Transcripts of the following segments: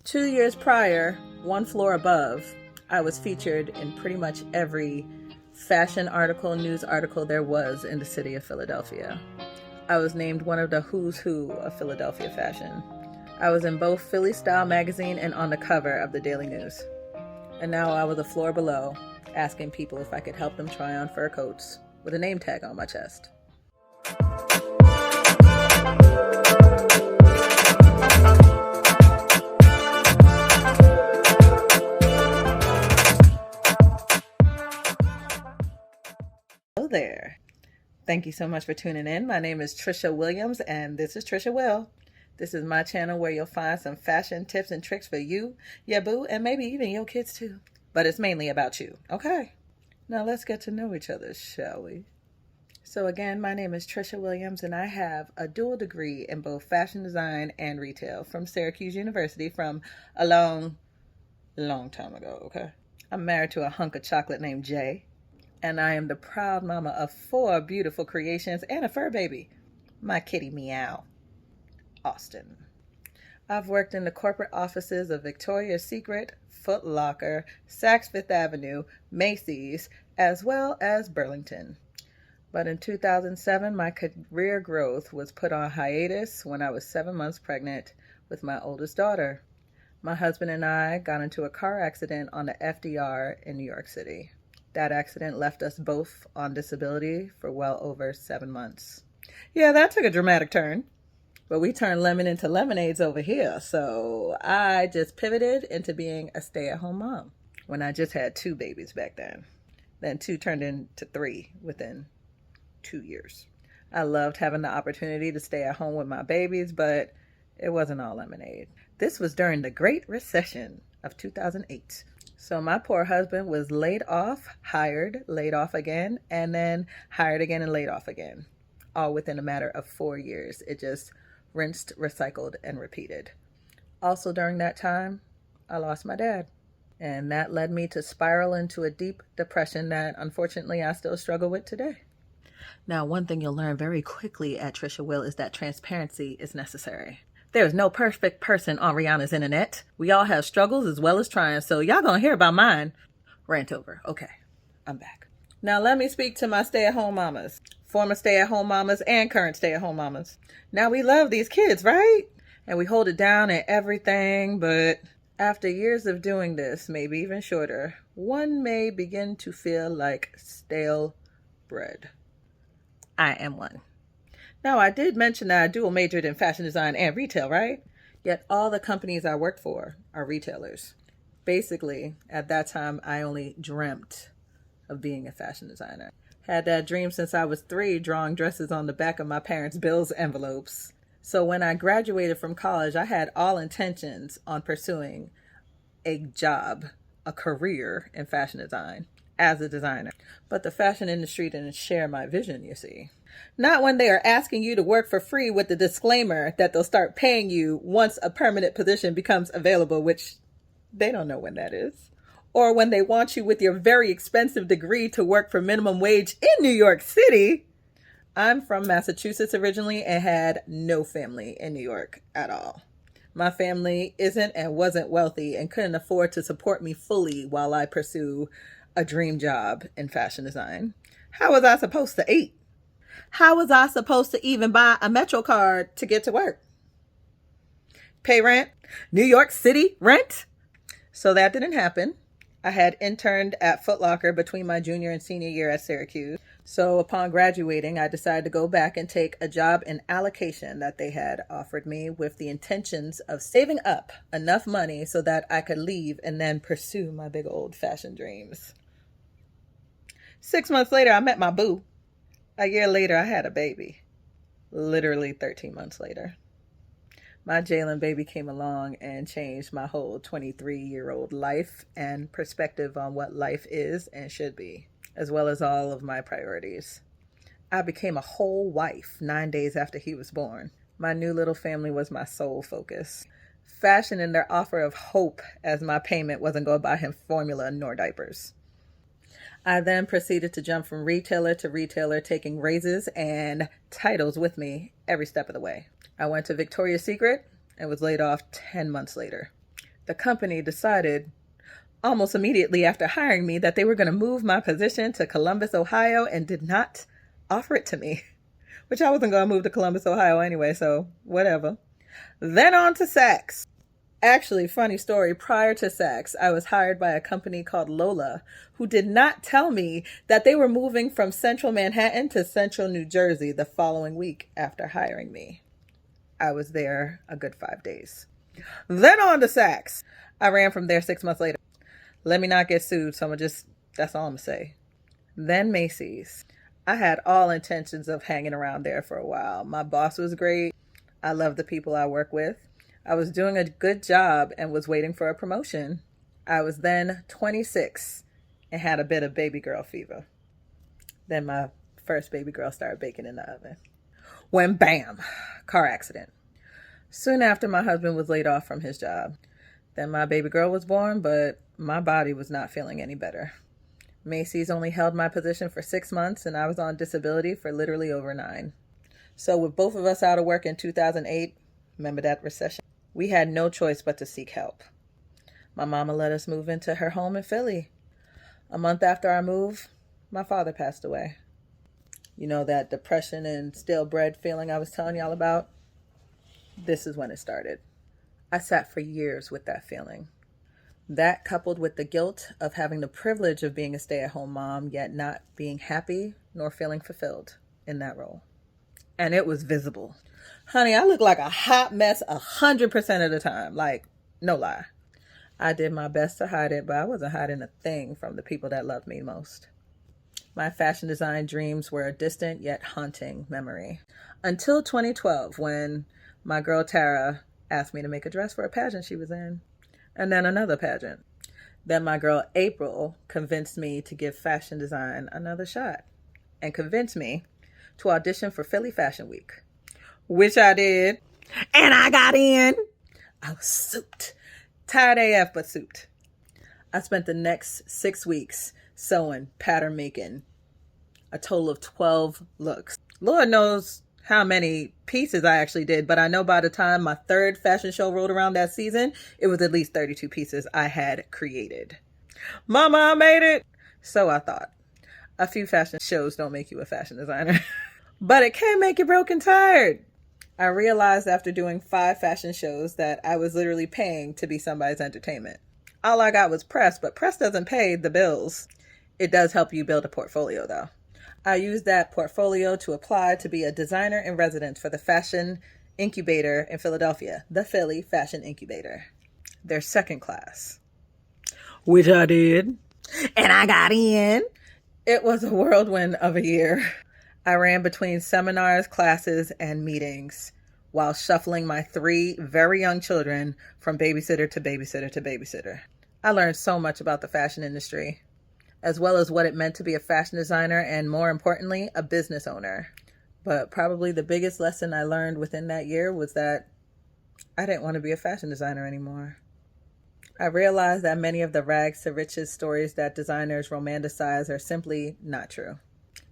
2 years prior, one floor above, I was featured in pretty much every fashion article, news article there was in the city of Philadelphia. I was named one of the who's who of Philadelphia fashion. I was in both Philly Style magazine and on the cover of the Daily News. And now I was a floor below, asking people if I could help them try on fur coats with a name tag on my chest. Hello there. Thank you so much for tuning in. My name is Trisha Williams, and this is TrishaWill. This is my channel where you'll find some fashion tips and tricks for you, your boo, and maybe even your kids too. But it's mainly about you, okay? Now let's get to know each other, shall we? So again, my name is Trisha Williams, and I have a dual degree in both fashion design and retail from Syracuse University from a long time ago, okay? I'm married to a hunk of chocolate named Jay, and I am the proud mama of 4 beautiful creations and a fur baby, my kitty Meow, Austin. I've worked in the corporate offices of Victoria's Secret, Foot Locker, Saks Fifth Avenue, Macy's, as well as Burlington. But in 2007, my career growth was put on hiatus when I was 7 months pregnant with my oldest daughter. My husband and I got into a car accident on the FDR in New York City. That accident left us both on disability for well over 7 months. Yeah, that took a dramatic turn. But we turned lemon into lemonades over here. So I just pivoted into being a stay-at-home mom when I just had 2 babies back then. Then 2 turned into 3 within 2 years. I loved having the opportunity to stay at home with my babies, but it wasn't all lemonade. This was during the Great Recession of 2008. So my poor husband was laid off, hired, laid off again, and then hired again and laid off again, all within a matter of 4 years. It just rinsed, recycled, and repeated. Also during that time, I lost my dad, and that led me to spiral into a deep depression that unfortunately I still struggle with today. Now, one thing you'll learn very quickly at TrishaWill is that transparency is necessary. There is no perfect person on Rihanna's internet. We all have struggles as well as triumphs, so y'all gonna hear about mine. Rant over. Okay, I'm back. Now let me speak to my stay-at-home mamas, former stay-at-home mamas and current stay-at-home mamas. Now we love these kids, right? And we hold it down and everything, but after years of doing this, maybe even shorter, one may begin to feel like stale bread. I am one. Now, I did mention that I dual majored in fashion design and retail, right? Yet all the companies I worked for are retailers. Basically, at that time, I only dreamt of being a fashion designer. Had that dream since I was 3, drawing dresses on the back of my parents' bills envelopes. So when I graduated from college, I had all intentions on pursuing a job, a career in fashion design as a designer. But the fashion industry didn't share my vision, you see. Not when they are asking you to work for free with the disclaimer that they'll start paying you once a permanent position becomes available, which they don't know when that is. Or when they want you with your very expensive degree to work for minimum wage in New York City. I'm from Massachusetts originally and had no family in New York at all. My family isn't and wasn't wealthy and couldn't afford to support me fully while I pursue a dream job in fashion design. How was I supposed to eat? How was I supposed to even buy a Metro card to get to work? Pay rent? New York City rent? So that didn't happen. I had interned at Foot Locker between my junior and senior year at Syracuse. So upon graduating, I decided to go back and take a job in allocation that they had offered me with the intentions of saving up enough money so that I could leave and then pursue my big old fashion dreams. 6 months later, I met my boo. A year later, I had a baby. Literally 13 months later. My Jalen baby came along and changed my whole 23-year-old life and perspective on what life is and should be, as well as all of my priorities. I became a whole wife 9 days after he was born. My new little family was my sole focus. Fashion and their offer of hope as my payment wasn't going to buy him formula nor diapers. I then proceeded to jump from retailer to retailer, taking raises and titles with me every step of the way. I went to Victoria's Secret and was laid off 10 months later. The company decided almost immediately after hiring me that they were going to move my position to Columbus, Ohio, and did not offer it to me, which I wasn't going to move to Columbus, Ohio anyway, so whatever. Then on to Saks. Actually, funny story, prior to Saks, I was hired by a company called Lola, who did not tell me that they were moving from central Manhattan to central New Jersey the following week after hiring me. I was there a good 5 days. Then on to Saks. I ran from there 6 months later. Let me not get sued, so that's all I'm gonna say. Then Macy's. I had all intentions of hanging around there for a while. My boss was great. I love the people I work with. I was doing a good job and was waiting for a promotion. I was then 26 and had a bit of baby girl fever. Then my first baby girl started baking in the oven. When bam, car accident. Soon after, my husband was laid off from his job. Then my baby girl was born, but my body was not feeling any better. Macy's only held my position for 6 months, and I was on disability for literally over 9. So with both of us out of work in 2008, remember that recession? We had no choice but to seek help. My mama let us move into her home in Philly. A month after our move, my father passed away. You know that depression and stale bread feeling I was telling y'all about? This is when it started. I sat for years with that feeling. That, coupled with the guilt of having the privilege of being a stay-at-home mom, yet not being happy nor feeling fulfilled in that role. And it was visible. Honey, I look like a hot mess 100% of the time. Like, no lie. I did my best to hide it, but I wasn't hiding a thing from the people that loved me most. My fashion design dreams were a distant yet haunting memory. Until 2012, when my girl Tara asked me to make a dress for a pageant she was in. And then another pageant. Then my girl April convinced me to give fashion design another shot. And convinced me to audition for Philly Fashion Week. Which I did. And I got in. I was souped. Tired AF, but souped. I spent the next 6 weeks sewing, pattern making, a total of 12 looks. Lord knows how many pieces I actually did, but I know by the time my third fashion show rolled around that season, it was at least 32 pieces I had created. Mama, I made it! So I thought. A few fashion shows don't make you a fashion designer. But it can make you broke and tired. I realized after doing 5 fashion shows that I was literally paying to be somebody's entertainment. All I got was press, but press doesn't pay the bills. It does help you build a portfolio, though. I used that portfolio to apply to be a designer in residence for the Fashion Incubator in Philadelphia, the Philly Fashion Incubator. Their second class. Which I did. And I got in. It was a whirlwind of a year. I ran between seminars, classes, and meetings while shuffling my 3 very young children from babysitter to babysitter to babysitter. I learned so much about the fashion industry, as well as what it meant to be a fashion designer and, more importantly, a business owner. But probably the biggest lesson I learned within that year was that I didn't want to be a fashion designer anymore. I realized that many of the rags to riches stories that designers romanticize are simply not true.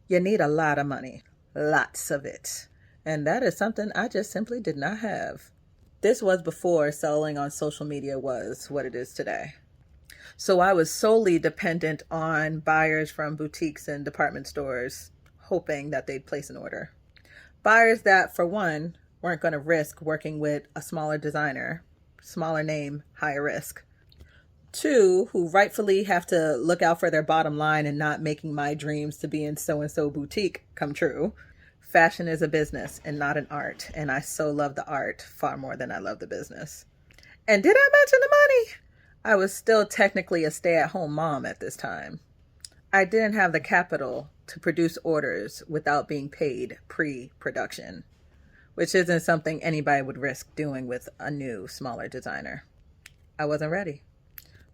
You need a lot of money, lots of it. And that is something I just simply did not have. This was before selling on social media was what it is today. So I was solely dependent on buyers from boutiques and department stores, hoping that they'd place an order. Buyers that, for one, weren't going to risk working with a smaller designer, smaller name, higher risk. 2, who rightfully have to look out for their bottom line and not making my dreams to be in so-and-so boutique come true. Fashion is a business and not an art, and I so love the art far more than I love the business. And did I mention the money? I was still technically a stay-at-home mom at this time. I didn't have the capital to produce orders without being paid pre-production, which isn't something anybody would risk doing with a new, smaller designer. I wasn't ready.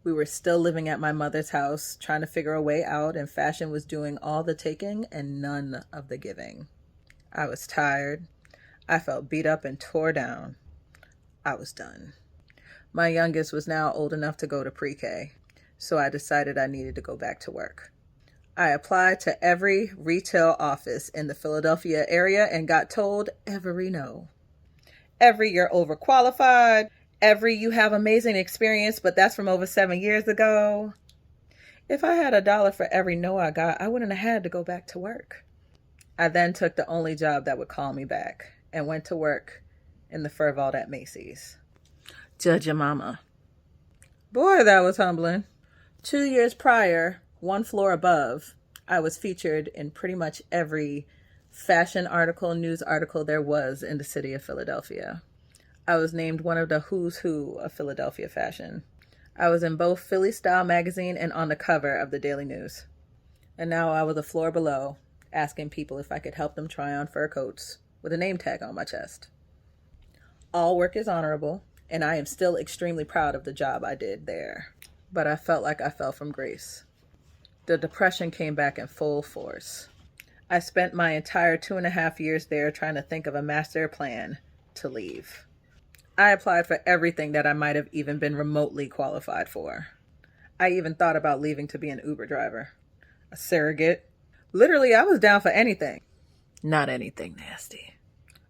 We were still living at my mother's house, trying to figure a way out, and fashion was doing all the taking and none of the giving. I was tired. I felt beat up and tore down. I was done. My youngest was now old enough to go to pre-K, so I decided I needed to go back to work. I applied to every retail office in the Philadelphia area and got told every no. Every you're overqualified, every "you have amazing experience, but that's from over 7 years ago." If I had $1 for every no I got, I wouldn't have had to go back to work. I then took the only job that would call me back and went to work in the fur vault at Macy's. Judge your mama. Boy, that was humbling. 2 years prior, one floor above, I was featured in pretty much every fashion article, news article there was in the city of Philadelphia. I was named one of the who's who of Philadelphia fashion. I was in both Philly Style magazine and on the cover of the Daily News. And now I was a floor below, asking people if I could help them try on fur coats with a name tag on my chest. All work is honorable, and I am still extremely proud of the job I did there. But I felt like I fell from grace. The depression came back in full force. I spent my entire 2.5 years there trying to think of a master plan to leave. I applied for everything that I might have even been remotely qualified for. I even thought about leaving to be an Uber driver, a surrogate. Literally, I was down for anything. Not anything nasty.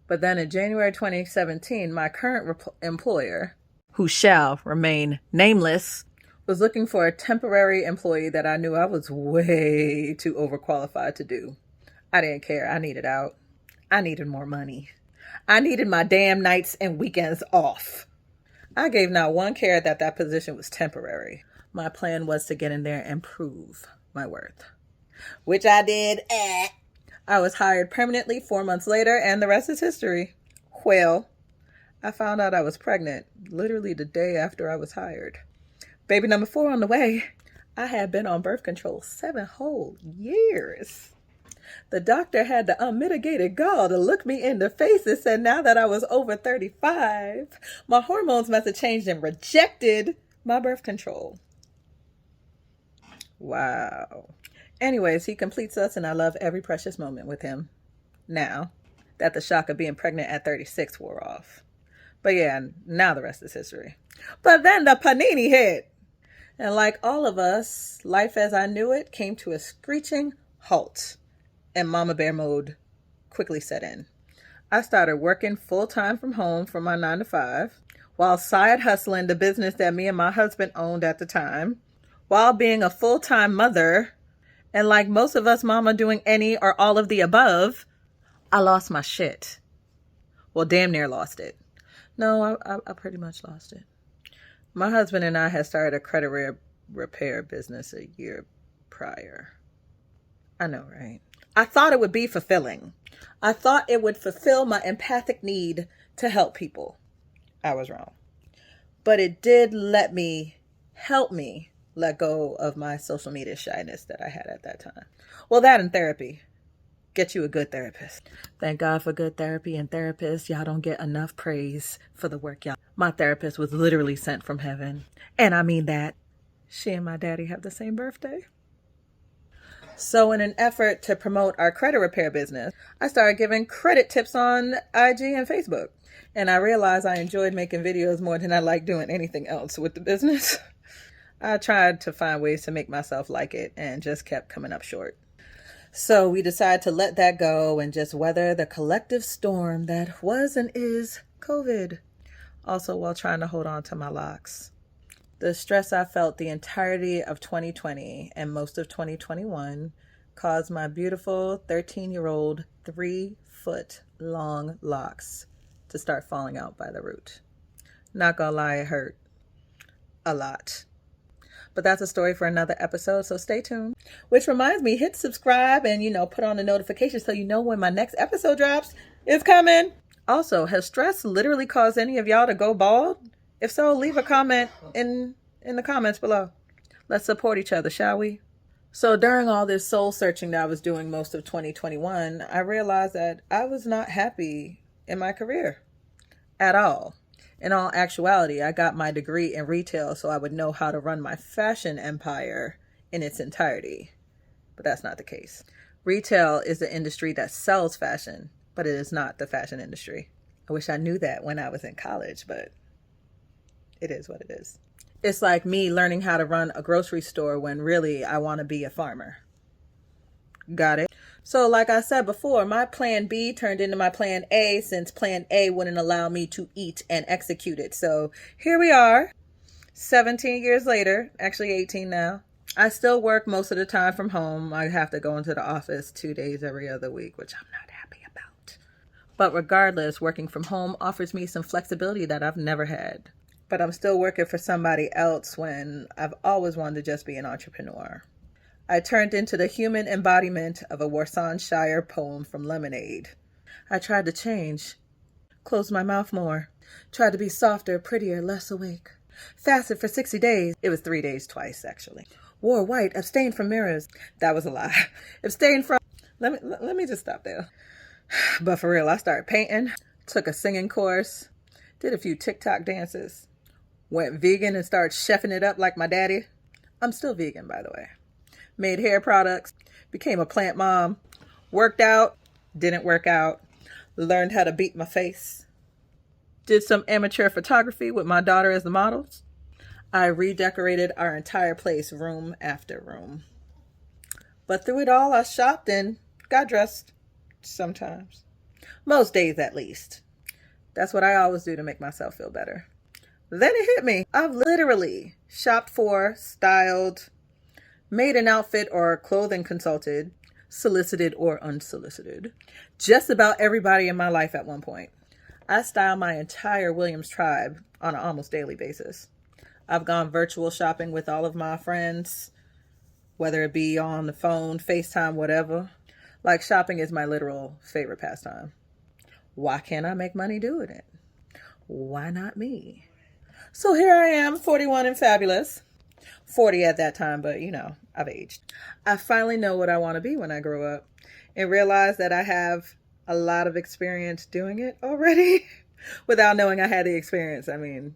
But then in January 2017, my current employer, who shall remain nameless, was looking for a temporary employee that I knew I was way too overqualified to do. I didn't care. I needed out. I needed more money. I needed my damn nights and weekends off. I gave not one care that that position was temporary. My plan was to get in there and prove my worth, which I did. I was hired permanently 4 months later, and the rest is history. Well, I found out I was pregnant literally the day after I was hired. Baby number 4 on the way. I had been on birth control 7 whole years. The doctor had the unmitigated gall to look me in the face and said now that I was over 35, my hormones must have changed and rejected my birth control. Wow. Anyways, he completes us and I love every precious moment with him now that the shock of being pregnant at 36 wore off. But yeah, now the rest is history. But then the panini hit. And like all of us, life as I knew it came to a screeching halt. And mama bear mode quickly set in. I started working full-time from home for my 9 to 5, while side hustling the business that me and my husband owned at the time, while being a full-time mother, and like most of us mama doing any or all of the above, I lost my shit. Well, damn near lost it. No, I pretty much lost it. My husband and I had started a credit repair business a year prior. I know, right? I thought it would be fulfilling. I thought it would fulfill my empathic need to help people. I was wrong. But it did help me let go of my social media shyness that I had at that time. Well, that and therapy. Get you a good therapist. Thank God for good therapy and therapists. Y'all don't get enough praise for the work y'all. My therapist was literally sent from heaven. And I mean that. She and my daddy have the same birthday. So in an effort to promote our credit repair business, I started giving credit tips on IG and Facebook. And I realized I enjoyed making videos more than I liked doing anything else with the business. I tried to find ways to make myself like it and just kept coming up short. So we decided to let that go and just weather the collective storm that was and is COVID. Also while trying to hold on to my locks. The stress I felt the entirety of 2020 and most of 2021 caused my beautiful 13-year-old 3-foot-long locks to start falling out by the root. Not gonna lie, it hurt a lot. But that's a story for another episode, so stay tuned. Which reminds me, hit subscribe and, put on the notifications so you know when my next episode drops. It's coming. Also, has stress literally caused any of y'all to go bald? If so, leave a comment in the comments below. Let's support each other, shall we? So during all this soul searching that I was doing most of 2021, I realized that I was not happy in my career at all. In all actuality, I got my degree in retail so I would know how to run my fashion empire in its entirety. But that's not the case. Retail is the industry that sells fashion, but it is not the fashion industry. I wish I knew that when I was in college, but it is what it is. It's like me learning how to run a grocery store when really I want to be a farmer. Got it? So like I said before, my plan B turned into my plan A since plan A wouldn't allow me to eat and execute it. So here we are, 17 years later, actually 18 now. I still work most of the time from home. I have to go into the office 2 days every other week, which I'm not happy about. But regardless, working from home offers me some flexibility that I've never had. But I'm still working for somebody else when I've always wanted to just be an entrepreneur. I turned into the human embodiment of a Worcestershire poem from Lemonade. I tried to change, closed my mouth more, tried to be softer, prettier, less awake. Fasted for 60 days. It was 3 days twice, actually. Wore white, abstained from mirrors. That was a lie. Abstained from... Let me just stop there. But for real, I started painting, took a singing course, did a few TikTok dances, went vegan and started chefing it up like my daddy. I'm still vegan, by the way. Made hair products, became a plant mom, worked out, didn't work out, learned how to beat my face, did some amateur photography with my daughter as the models. I redecorated our entire place, room after room. But through it all, I shopped and got dressed sometimes. Most days, at least. That's what I always do to make myself feel better. Then it hit me. I've literally shopped for, styled, made an outfit or clothing consulted, solicited or unsolicited, just about everybody in my life at one point. I style my entire Williams tribe on an almost daily basis. I've gone virtual shopping with all of my friends, whether it be on the phone, FaceTime, whatever. Like, shopping is my literal favorite pastime. Why can't I make money doing it? Why not me? So here I am, 41 and fabulous. 40 at that time, but you know, I've aged. I finally know what I want to be when I grow up and realize that I have a lot of experience doing it already without knowing I had the experience. I mean,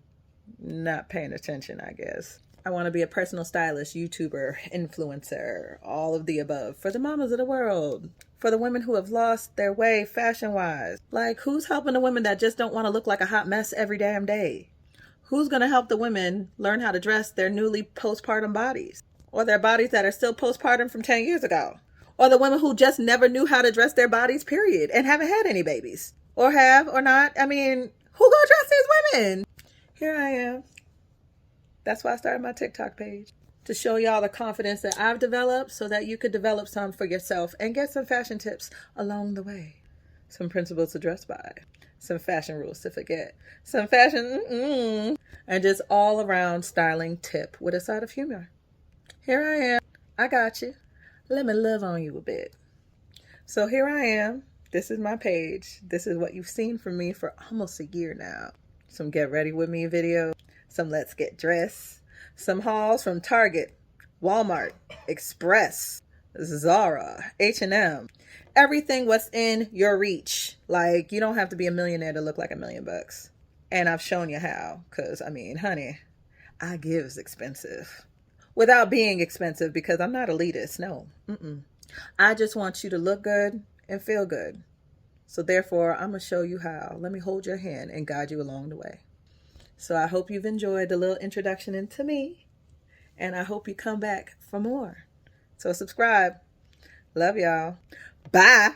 not paying attention, I guess. I want to be a personal stylist, YouTuber, influencer, all of the above for the mamas of the world, for the women who have lost their way fashion-wise. Like, who's helping the women that just don't want to look like a hot mess every damn day? Who's going to help the women learn how to dress their newly postpartum bodies? Or their bodies that are still postpartum from 10 years ago? Or the women who just never knew how to dress their bodies, period, and haven't had any babies? Or have, or not? I mean, who gonna dress these women? Here I am. That's why I started my TikTok page. To show y'all the confidence that I've developed so that you could develop some for yourself and get some fashion tips along the way. Some principles to dress by. Some fashion rules to forget. Some fashion, and just all around styling tip with a side of humor. Here I am. I got you. Let me love on you a bit. So here I am. This is my page. This is what you've seen from me for almost a year now. Some get ready with me videos. Some let's get dressed. Some hauls from Target, Walmart, Express, Zara, H&M. Everything what's in your reach. Like, you don't have to be a millionaire to look like $1 million. And I've shown you how. Because, I mean, honey, I gives expensive. Without being expensive, because I'm not elitist. No. I just want you to look good and feel good. So therefore, I'm going to show you how. Let me hold your hand and guide you along the way. So I hope you've enjoyed the little introduction into me. And I hope you come back for more. So subscribe. Love y'all. Bye.